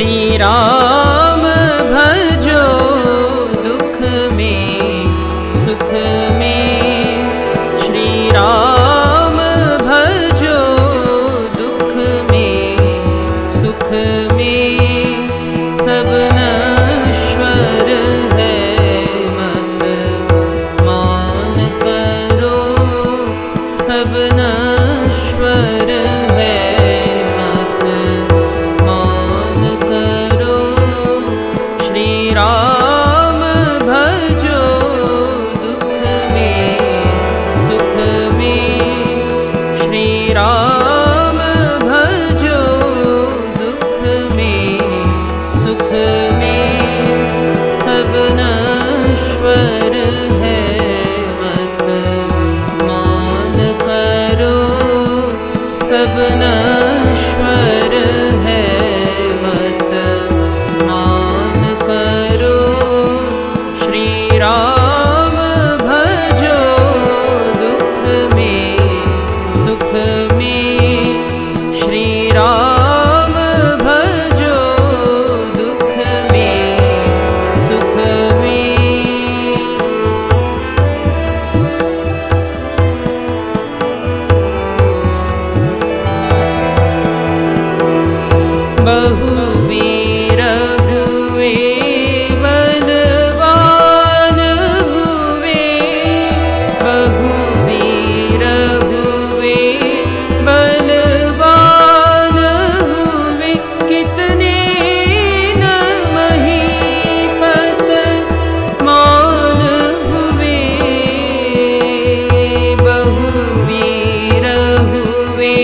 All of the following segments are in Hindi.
श्री राम भजो दुख में सुख में, श्री राम भजो दुख में सुख में, सब नश्वर है मत मान करो, सब नश्वर है मत मान करो, श्री राम भजो दुख में सुख में, श्री राम भजो दुख में सुख में, सब नश्वर है मत मान करो, सब नश्वर है मत मान करो, श्री राम भजो दुख में सुख में, श्री राम भजो दुख में सुख में। बहुवीर हुए बलवान हुए, बहुवीर हुए बलवान हुए, कितने न महीपत मान हुए, बहुवीर हुए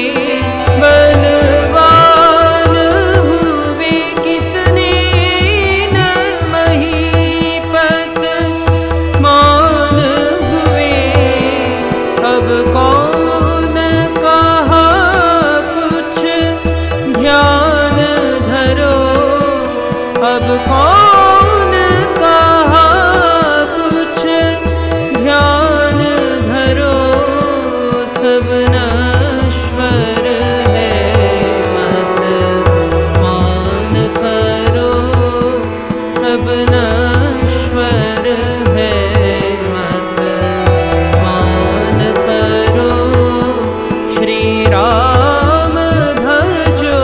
बलवान हुए, कितने न महीपत मान हुए, अब कौन कहा कुछ ध्यान धरो, अब कौन कहा कुछ ध्यान धरो, सब नश्वर है मत मान करो, सब नश्वर है मत मान करो, श्री राम भजो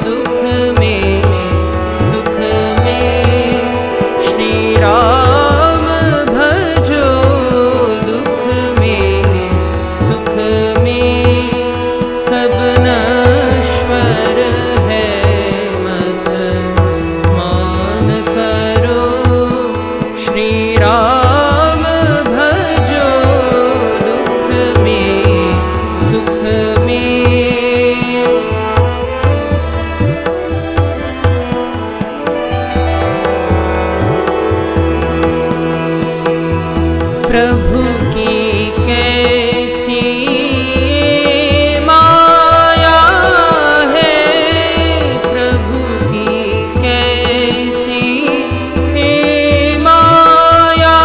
दुख में सुख में, श्री राम भजो दुख में सुख में, सब नश्वर है मत मान करो, श्री राम भजो दुख में सुख में। प्रभु की कैसी माया है, प्रभु की कैसी माया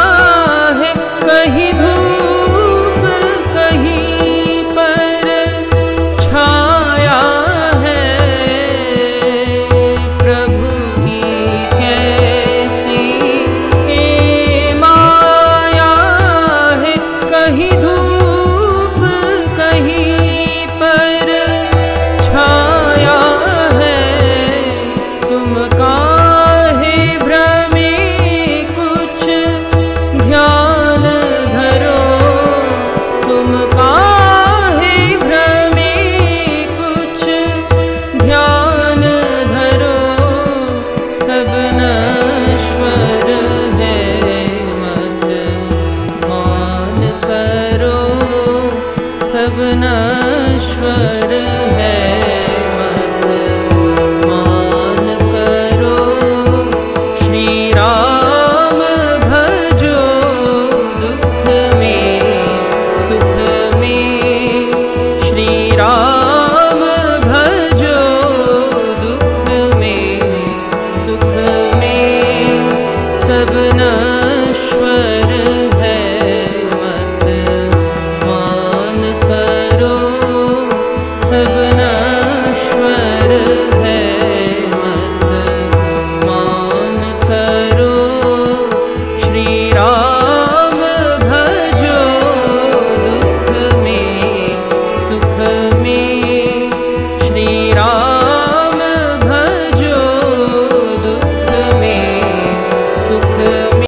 है, कहीं धूप कहीं पर छाया है, प्रभु की कैसी माया है, कहीं धूप कहीं पर छाया है, तुम काहे भ्रमे कुछ ध्यान धरो, तुम काहे भ्रमे कुछ ध्यान धरो, सब नश्वर है मत मान करो, सब नश्वर